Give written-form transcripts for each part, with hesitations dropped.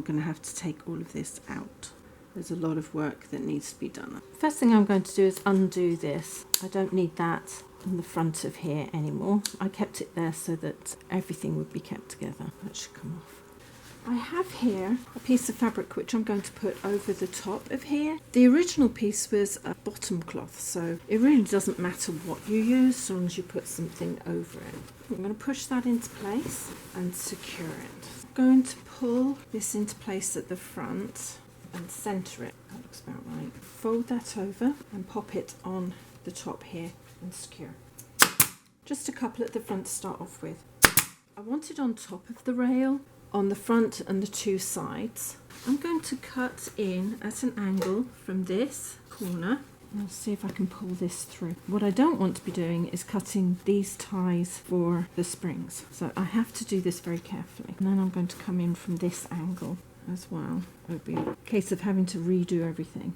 I'm going to have to take all of this out. There's a lot of work that needs to be done. First thing I'm going to do is undo this. I don't need that on the front of here anymore. I kept it there so that everything would be kept together. That should come off. I have here a piece of fabric which I'm going to put over the top of here. The original piece was a bottom cloth, so it really doesn't matter what you use as long as you put something over it. I'm going to push that into place and secure it. I'm going to pull this into place at the front and centre it. That looks about right. Fold that over and pop it on the top here and secure. Just a couple at the front to start off with. I want it on top of the rail, on the front and the two sides. I'm going to cut in at an angle from this corner. I'll see if I can pull this through. What I don't want to be doing is cutting these ties for the springs. So I have to do this very carefully. And then I'm going to come in from this angle as well. It would be a case of having to redo everything.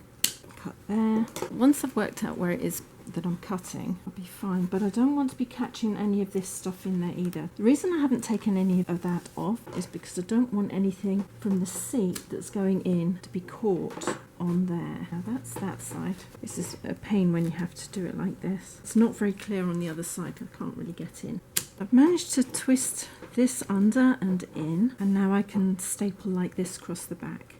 Cut there. Once I've worked out where it is that I'm cutting, I'll be fine, but I don't want to be catching any of this stuff in there either. The reason I haven't taken any of that off is because I don't want anything from the seat that's going in to be caught on there. Now that's that side. This is a pain when you have to do it like this. It's not very clear on the other side. I can't really get in. I've managed to twist this under and in, and now I can staple like this across the back.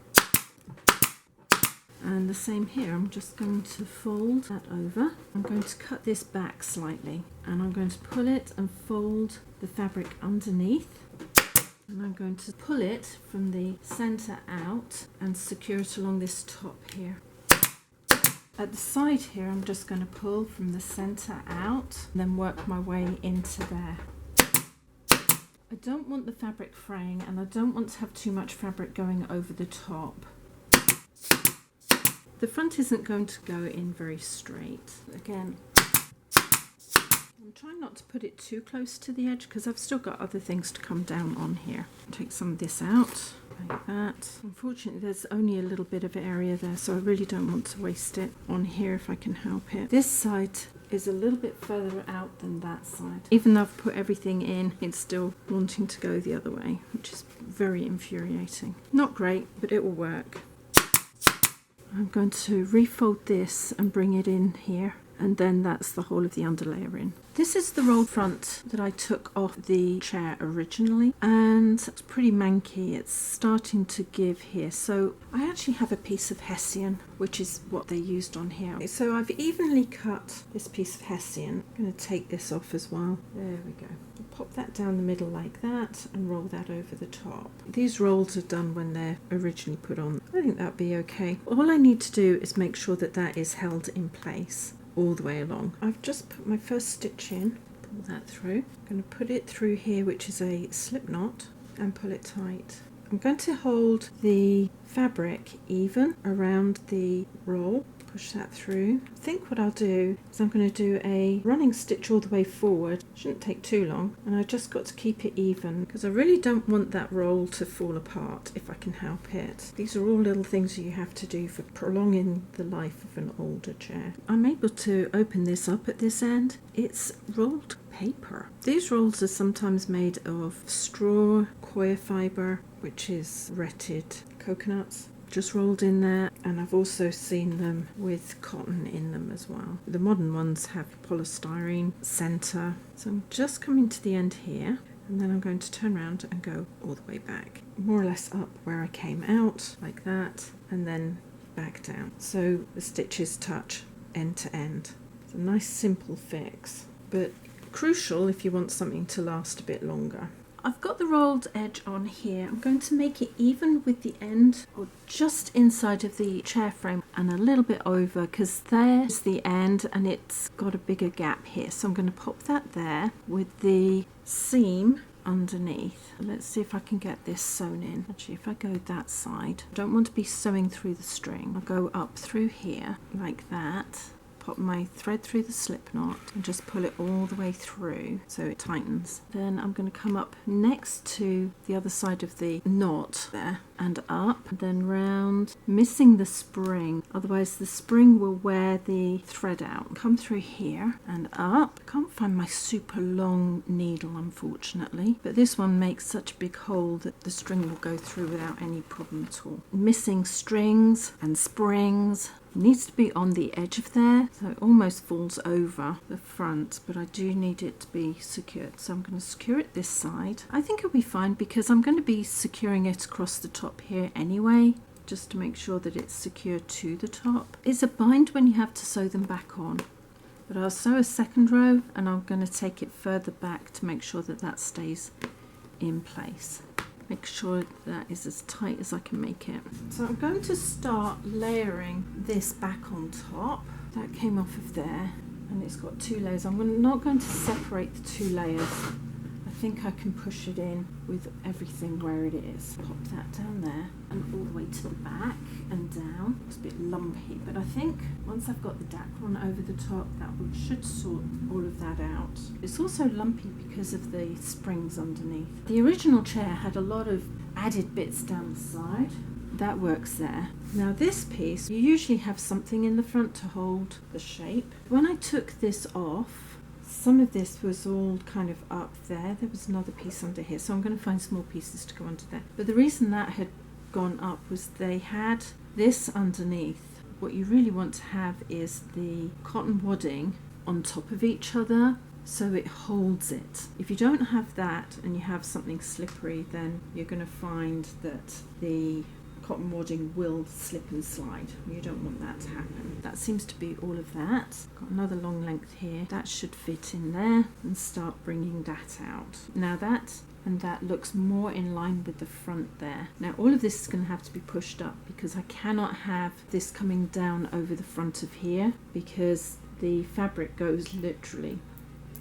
And the same here, I'm just going to fold that over. I'm going to cut this back slightly and I'm going to pull it and fold the fabric underneath. And I'm going to pull it from the centre out and secure it along this top here. At the side here, I'm just going to pull from the centre out and then work my way into there. I don't want the fabric fraying and I don't want to have too much fabric going over the top. The front isn't going to go in very straight. Again, I'm trying not to put it too close to the edge because I've still got other things to come down on here. Take some of this out, like that. Unfortunately, there's only a little bit of area there, so I really don't want to waste it on here if I can help it. This side is a little bit further out than that side. Even though I've put everything in, it's still wanting to go the other way, which is very infuriating. Not great, but it will work. I'm going to refold this and bring it in here, and then that's the whole of the underlayer in. This is the rolled front that I took off the chair originally, and it's pretty manky. It's starting to give here. So I actually have a piece of hessian, which is what they used on here. So I've evenly cut this piece of hessian. I'm going to take this off as well. There we go. Pop that down the middle like that and roll that over the top. These rolls are done when they're originally put on. I think that'd be okay. All I need to do is make sure that that is held in place all the way along. I've just put my first stitch in, pull that through. I'm going to put it through here, which is a slip knot, and pull it tight. I'm going to hold the fabric even around the roll, push that through. I think what I'll do is I'm going to do a running stitch all the way forward. Shouldn't take too long, and I just got to keep it even because I really don't want that roll to fall apart if I can help it. These are all little things you have to do for prolonging the life of an older chair. I'm able to open this up at this end. It's rolled paper. These rolls are sometimes made of straw, coir fibre, which is retted coconuts, just rolled in there, and I've also seen them with cotton in them as well. The modern ones have polystyrene centre. So I'm just coming to the end here, and then I'm going to turn around and go all the way back, more or less up where I came out, like that, and then back down. So the stitches touch end to end. It's a nice simple fix, but crucial if you want something to last a bit longer. I've got the rolled edge on here. I'm going to make it even with the end, or just inside of the chair frame and a little bit over, because there's the end and it's got a bigger gap here. So I'm going to pop that there with the seam underneath. Let's see if I can get this sewn in. Actually, if I go that side, I don't want to be sewing through the string. I'll go up through here like that. Pop my thread through the slip knot and just pull it all the way through so it tightens. Then I'm going to come up next to the other side of the knot there and up, and then round, missing the spring, otherwise the spring will wear the thread out. Come through here and up. Can't find my super long needle, unfortunately, but this one makes such a big hole that the string will go through without any problem at all. Missing strings and springs. Needs to be on the edge of there, so it almost falls over the front, but I do need it to be secured. So I'm going to secure it this side. I think it'll be fine because I'm going to be securing it across the top here anyway, just to make sure that it's secured to the top. It's a bind when you have to sew them back on, but I'll sew a second row and I'm going to take it further back to make sure that that stays in place. Make sure that is as tight as I can make it. So I'm going to start layering this back on top. That came off of there and it's got 2 layers. I'm not going to separate the 2 layers. I think I can push it in with everything where it is. Pop that down there and all the way to the back and down. It's a bit lumpy, but I think once I've got the dacron over the top, that should sort all of that out. It's also lumpy because of the springs underneath. The original chair had a lot of added bits down the side. That works there. Now this piece, you usually have something in the front to hold the shape. When I took this off, some of this was all kind of up there. There was another piece under here, so I'm going to find small pieces to go under there. But the reason that had gone up was they had this underneath. What you really want to have is the cotton wadding on top of each other so it holds it. If you don't have that and you have something slippery, then you're going to find that the cotton wadding will slip and slide. You don't want that to happen. That seems to be all of that. Got another long length here. That should fit in there and start bringing that out. Now that and that looks more in line with the front there. Now all of this is going to have to be pushed up because I cannot have this coming down over the front of here because the fabric goes literally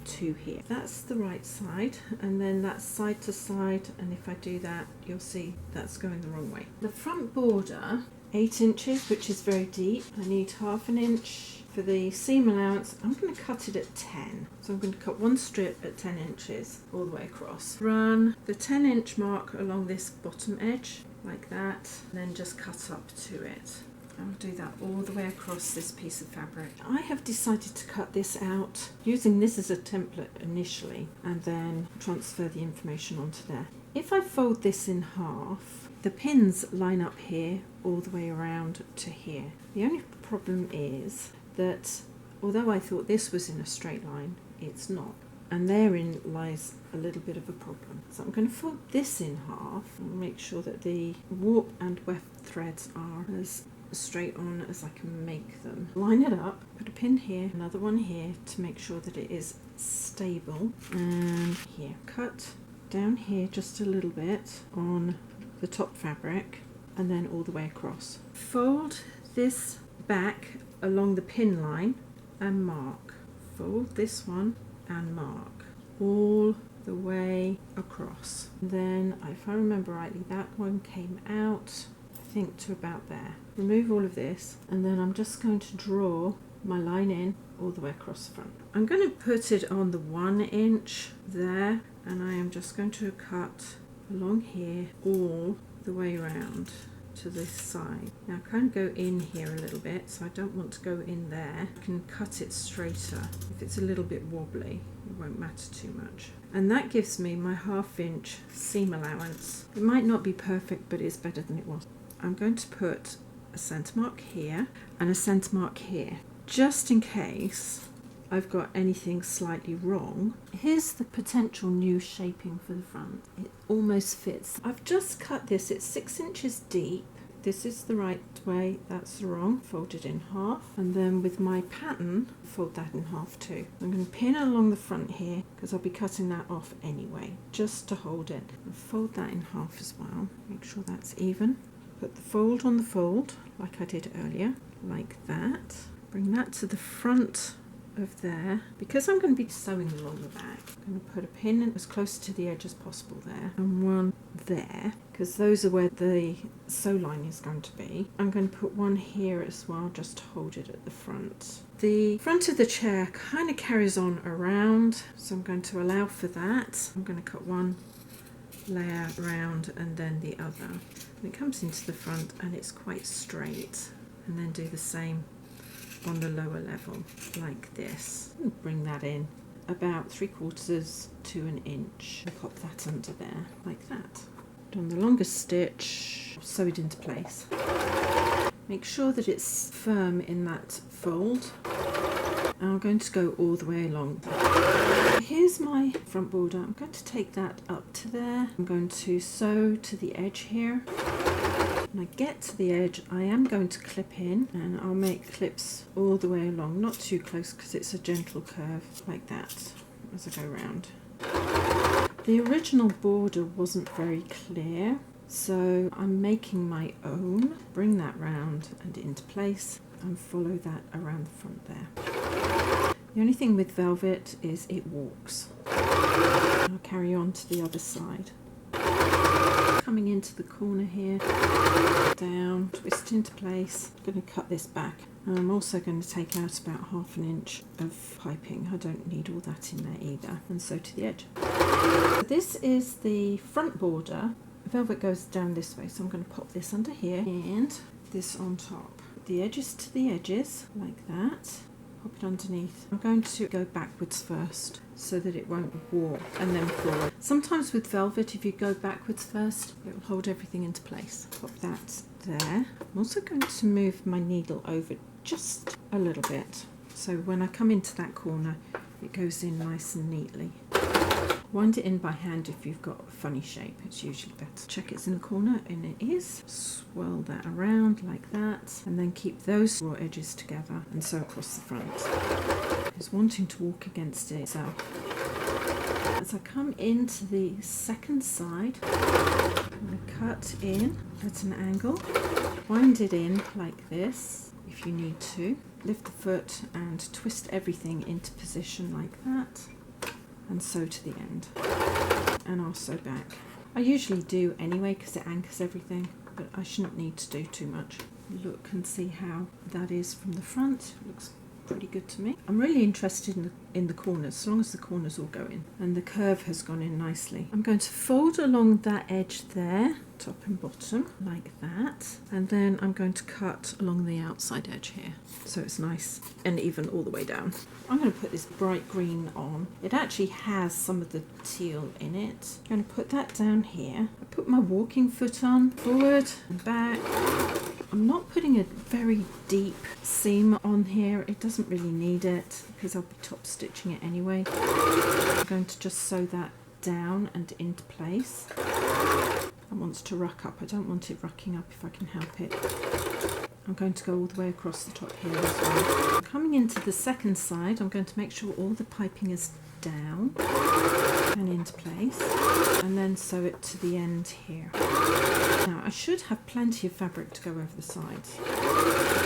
to here. That's the right side, and then that's side to side, and if I do that you'll see that's going the wrong way. The front border, 8 inches, which is very deep. I need 1/2 inch for the seam allowance. I'm going to cut it at 10, so I'm going to cut one strip at 10 inches all the way across. Run the 10-inch mark along this bottom edge like that, and then just cut up to it. I'll do that all the way across this piece of fabric. I have decided to cut this out using this as a template initially and then transfer the information onto there. If I fold this in half, the pins line up here all the way around to here. The only problem is that although I thought this was in a straight line, it's not. And therein lies a little bit of a problem. So I'm going to fold this in half and make sure that the warp and weft threads are as straight on as I can make them. Line it up, put a pin here, another one here to make sure that it is stable, and here. Cut down here just a little bit on the top fabric and then all the way across. Fold this back along the pin line and mark. Fold this one and mark all the way across. And then, if I remember rightly, that one came out to about there. Remove all of this, and then I'm just going to draw my line in all the way across the front. I'm going to put it on the 1 inch there, and I am just going to cut along here all the way around to this side. Now I can go in here a little bit, so I don't want to go in there. I can cut it straighter. If it's a little bit wobbly, it won't matter too much. And that gives me my 1/2 inch seam allowance. It might not be perfect, but it's better than it was. I'm going to put a centre mark here and a centre mark here, just in case I've got anything slightly wrong. Here's the potential new shaping for the front. It almost fits. I've just cut this, it's 6 inches deep. This is the right way, that's wrong. Fold it in half, and then with my pattern, fold that in half too. I'm going to pin it along the front here because I'll be cutting that off anyway, just to hold it. And fold that in half as well. Make sure that's even. Put the fold on the fold, like I did earlier, like that. Bring that to the front of there. Because I'm going to be sewing along the back, I'm going to put a pin in as close to the edge as possible there, and one there, because those are where the sew line is going to be. I'm going to put one here as well, just to hold it at the front. The front of the chair kind of carries on around, so I'm going to allow for that. I'm going to cut one layer around and then the other. And it comes into the front and it's quite straight. And then do the same on the lower level, like this. And bring that in about 3/4 to an inch. And pop that under there, like that. On the longest stitch, sew it into place. Make sure that it's firm in that fold. And I'm going to go all the way along. Here's my front border. I'm going to take that up to there. I'm going to sew to the edge here. When I get to the edge, I am going to clip in, and I'll make clips all the way along, not too close because it's a gentle curve, like that, as I go around. The original border wasn't very clear, so I'm making my own. Bring that round and into place and follow that around the front there. The only thing with velvet is it walks. I'll carry on to the other side. Coming into the corner here, down, twist into place. I'm going to cut this back. And I'm also going to take out about 1/2 inch of piping. I don't need all that in there either. And sew to the edge. So this is the front border. Velvet goes down this way, so I'm going to pop this under here and this on top. Put the edges to the edges, like that. Pop it underneath. I'm going to go backwards first so that it won't warp and then forward. Sometimes with velvet, if you go backwards first, it will hold everything into place. Pop that there. I'm also going to move my needle over just a little bit. So when I come into that corner, it goes in nice and neatly. Wind it in by hand if you've got a funny shape, it's usually better. Check it's in the corner, and it is. Swirl that around like that, and then keep those raw edges together and sew across the front. It's wanting to walk against it, so as I come into the second side, I'm going to cut in at an angle, wind it in like this if you need to, lift the foot and twist everything into position like that. And sew to the end, and I'll sew back. I usually do anyway because it anchors everything, but I shouldn't need to do too much. Look and see how that is from the front. It looks pretty good to me. I'm really interested in the corners, as long as the corners all go in, and the curve has gone in nicely. I'm going to fold along that edge there, top and bottom, like that, and then I'm going to cut along the outside edge here, so it's nice and even all the way down. I'm going to put this bright green on. It actually has some of the teal in it. I'm going to put that down here. I put my walking foot on, forward and back. I'm not putting a very deep seam on here. It doesn't really need it because I'll be top stitching it anyway. I'm going to just sew that down and into place. I want to ruck up. I don't want it rucking up if I can help it. I'm going to go all the way across the top here as well. Coming into the second side, I'm going to make sure all the piping is down and into place, and then sew it to the end here. Now I should have plenty of fabric to go over the sides.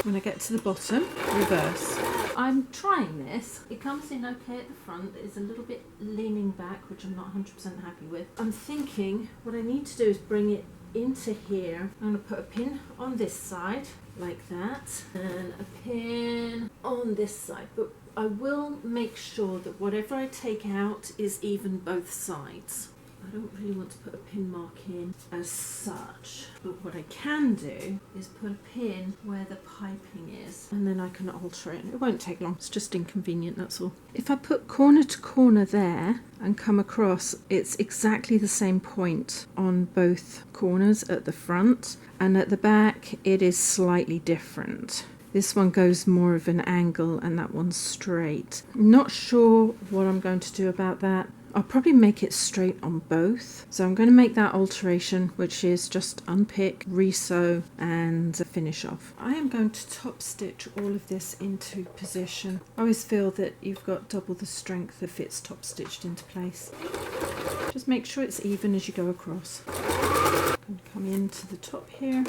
When I get to the bottom, reverse. I'm trying this. It comes in okay at the front. It's a little bit leaning back, which I'm not 100% happy with. I'm thinking what I need to do is bring it into here. I'm going to put a pin on this side like that, and a pin on this side, but I will make sure that whatever I take out is even both sides. I don't really want to put a pin mark in as such, but what I can do is put a pin where the piping is, and then I can alter it. It won't take long, it's just inconvenient, that's all. If I put corner to corner there and come across, it's exactly the same point on both corners at the front, and at the back it is slightly different. This one goes more of an angle and that one's straight. I'm not sure what I'm going to do about that. I'll probably make it straight on both. So I'm going to make that alteration, which is just unpick, resew and finish off. I am going to top stitch all of this into position. I always feel that you've got double the strength if it's top stitched into place. Just make sure it's even as you go across. I'm going to come into the top here.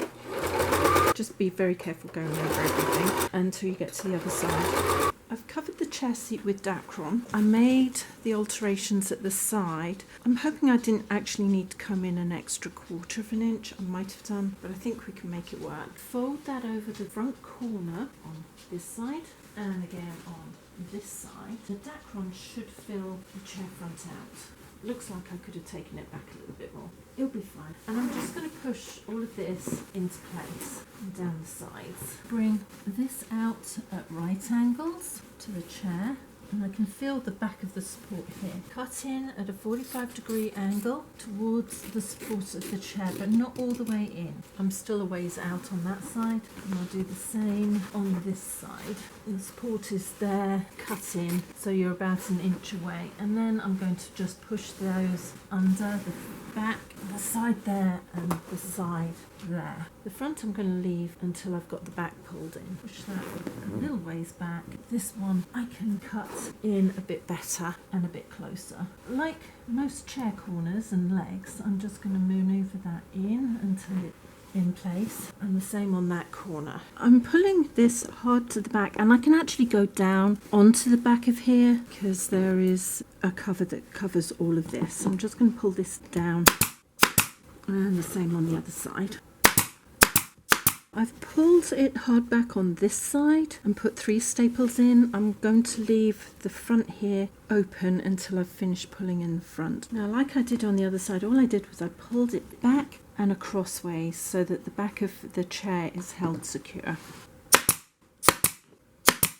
Just be very careful going over everything until you get to the other side. I've covered the chassis with Dacron. I made the alterations at the side. I'm hoping I didn't actually need to come in an extra 1/4 of an inch. I might have done, but I think we can make it work. Fold that over the front corner on this side and again on this side. The Dacron should fill the chair front out Looks like I could have taken it back a little bit more. It'll be fine. And I'm just going to push all of this into place and down the sides. Bring this out at right angles to the chair. And I can feel the back of the support here. Cut in at a 45-degree angle towards the support of the chair, but not all the way in. I'm still a ways out on that side, and I'll do the same on this side. The support is there, cut in, so you're about an inch away. And then I'm going to just push those under the back, the side there, and the side there. The front I'm going to leave until I've got the back pulled in. Push that a little ways back. This one I can cut in a bit better and a bit closer. Like most chair corners and legs, I'm just going to maneuver that in until it's in place, and the same on that corner. I'm pulling this hard to the back, and I can actually go down onto the back of here because there is a cover that covers all of this. I'm just going to pull this down, and the same on the other side. I've pulled it hard back on this side and put 3 staples in. I'm going to leave the front here open until I've finished pulling in the front. Now, like I did on the other side, all I did was I pulled it back and across ways so that the back of the chair is held secure.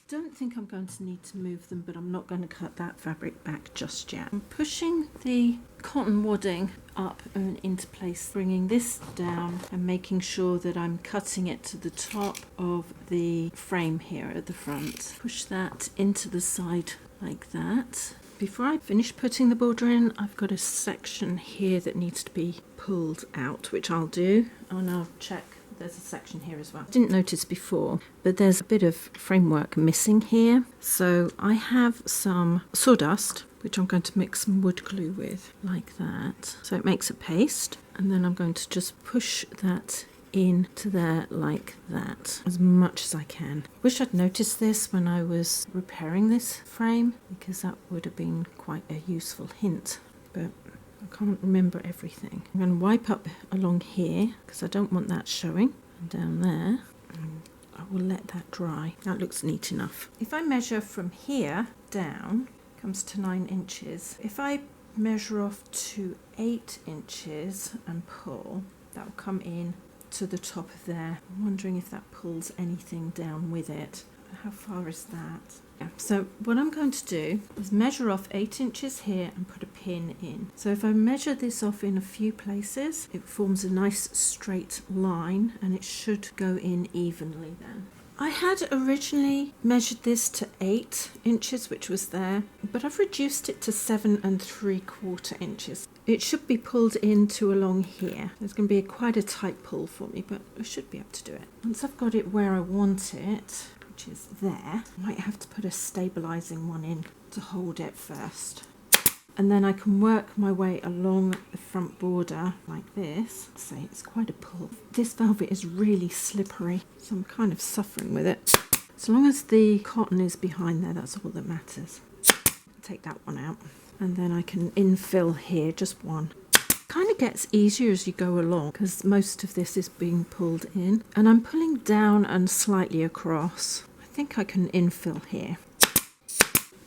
Don't think I'm going to need to move them, but I'm not going to cut that fabric back just yet. I'm pushing the cotton wadding up and into place, bringing this down and making sure that I'm cutting it to the top of the frame here at the front. Push that into the side like that. Before I finish putting the border in, I've got a section here that needs to be pulled out, which I'll do, and I'll check. There's a section here as well. I didn't notice before, but there's a bit of framework missing here. So I have some sawdust, which I'm going to mix some wood glue with, like that. So it makes a paste, and then I'm going to just push that into there like that, as much as I can. Wish I'd noticed this when I was repairing this frame, because that would have been quite a useful hint, but I can't remember everything. I'm going to wipe up along here because I don't want that showing, and down there. And I will let that dry. That looks neat enough. If I measure from here down, comes to 9 inches. If I measure off to 8 inches and pull, that will come in to the top of there. I'm wondering if that pulls anything down with it. How far is that? So what I'm going to do is measure off 8 inches here and put a pin in. So if I measure this off in a few places, it forms a nice straight line, and it should go in evenly then. I had originally measured this to 8 inches, which was there, but I've reduced it to 7 3/4 inches. It should be pulled into along here. There's going to be quite a tight pull for me, but I should be able to do it. Once I've got it where I want it, which is there, I might have to put a stabilising one in to hold it first. And then I can work my way along the front border like this. So it's quite a pull. This velvet is really slippery, so I'm kind of suffering with it. As long as the cotton is behind there, that's all that matters. Take that one out. And then I can infill here, just one. Kind of gets easier as you go along because most of this is being pulled in. And I'm pulling down and slightly across. I think I can infill here.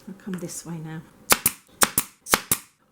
I'll come this way now.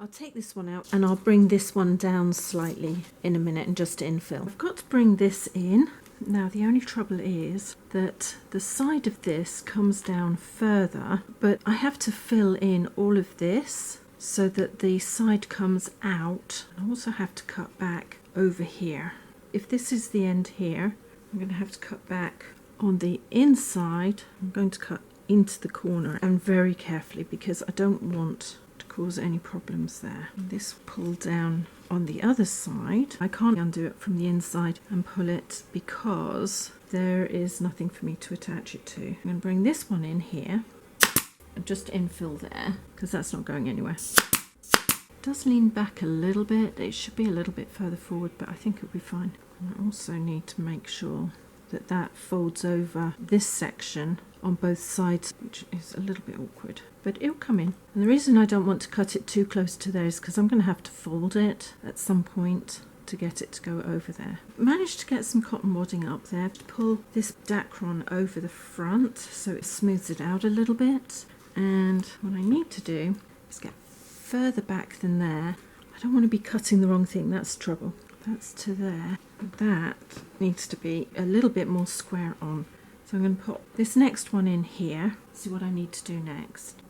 I'll take this one out and I'll bring this one down slightly in a minute and just infill. I've got to bring this in. Now the only trouble is that the side of this comes down further, but I have to fill in all of this so that the side comes out. I also have to cut back over here. If this is the end here, I'm going to have to cut back on the inside. I'm going to cut into the corner, and very carefully because I don't want to cause any problems there. This pull down on the other side, I can't undo it from the inside and pull it because there is nothing for me to attach it to. I'm going to bring this one in here and just infill there because that's not going anywhere. It does lean back a little bit. It should be a little bit further forward, but I think it'll be fine. And I also need to make sure that that folds over this section on both sides, which is a little bit awkward, but it'll come in. And the reason I don't want to cut it too close to there is because I'm going to have to fold it at some point to get it to go over there. Managed to get some cotton wadding up there to pull this dacron over the front so it smooths it out a little bit. And what I need to do is get further back than there. I don't want to be cutting the wrong thing, that's trouble. That's to there. That needs to be a little bit more square on. So I'm going to put this next one in here. See what I need to do next.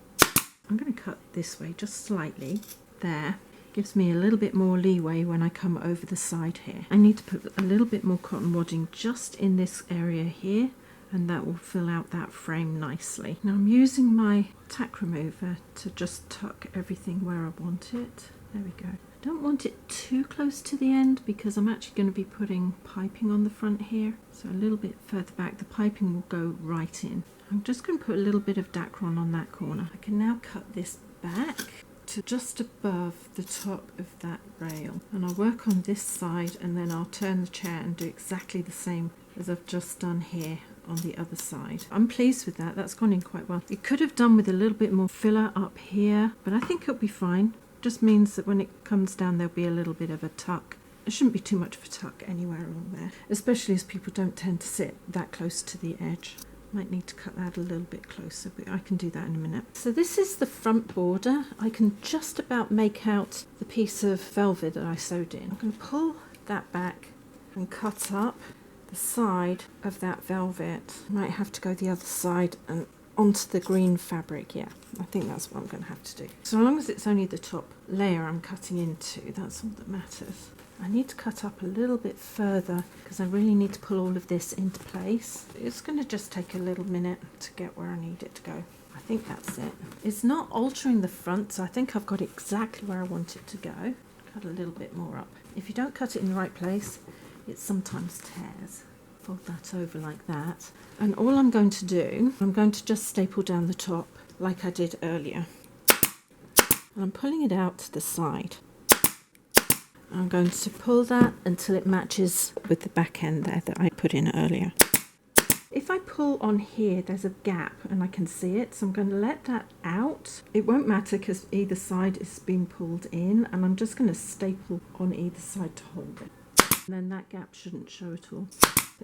I'm going to cut this way just slightly. There. Gives me a little bit more leeway when I come over the side here. I need to put a little bit more cotton wadding just in this area here, and that will fill out that frame nicely. Now I'm using my tack remover to just tuck everything where I want it. There we go. I don't want it too close to the end because I'm actually going to be putting piping on the front here. So a little bit further back, the piping will go right in. I'm just going to put a little bit of Dacron on that corner. I can now cut this back to just above the top of that rail, and I'll work on this side and then I'll turn the chair and do exactly the same as I've just done here on the other side. I'm pleased with that. That's gone in quite well. It could have done with a little bit more filler up here, but I think it'll be fine. Just means that when it comes down there'll be a little bit of a tuck. There shouldn't be too much of a tuck anywhere along there, especially as people don't tend to sit that close to the edge. Might need to cut that a little bit closer, but I can do that in a minute. So this is the front border. I can just about make out the piece of velvet that I sewed in. I'm going to pull that back and cut up the side of that velvet. I might have to go the other side and onto the green fabric. Yeah, I think that's what I'm going to have to do. So long as it's only the top layer I'm cutting into, that's all that matters. I need to cut up a little bit further because I really need to pull all of this into place. It's going to just take a little minute to get where I need it to go. I think that's it. It's not altering the front, so I think I've got it exactly where I want it to go. Cut a little bit more up. If you don't cut it in the right place, it sometimes tears. Fold that over like that. And all I'm going to do, I'm going to just staple down the top like I did earlier. And I'm pulling it out to the side. I'm going to pull that until it matches with the back end there that I put in earlier. If I pull on here, there's a gap and I can see it, so I'm going to let that out. It won't matter because either side is being pulled in, and I'm just going to staple on either side to hold it. And then that gap shouldn't show at all.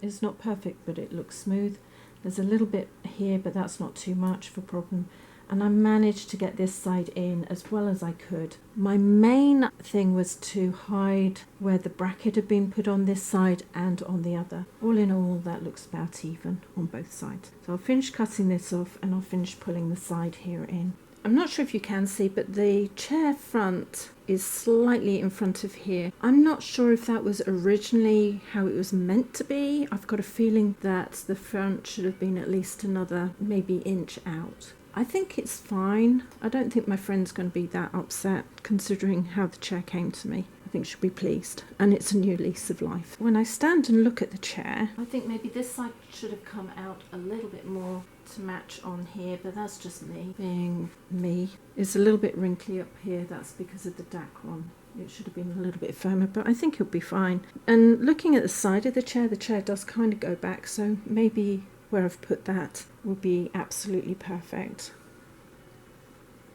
It's not perfect, but it looks smooth. There's a little bit here, but that's not too much of a problem. And I managed to get this side in as well as I could. My main thing was to hide where the bracket had been put on this side and on the other. All in all, that looks about even on both sides. So I'll finish cutting this off and I'll finish pulling the side here in. I'm not sure if you can see, but the chair front is slightly in front of here. I'm not sure if that was originally how it was meant to be. I've got a feeling that the front should have been at least another maybe inch out. I think it's fine. I don't think my friend's going to be that upset considering how the chair came to me. I think she'll be pleased, and it's a new lease of life. When I stand and look at the chair, I think maybe this side should have come out a little bit more to match on here, but that's just me being me. It's a little bit wrinkly up here. That's because of the Dacron. It should have been a little bit firmer, but I think it'll be fine. And looking at the side of the chair does kind of go back, so maybe where I've put that will be absolutely perfect.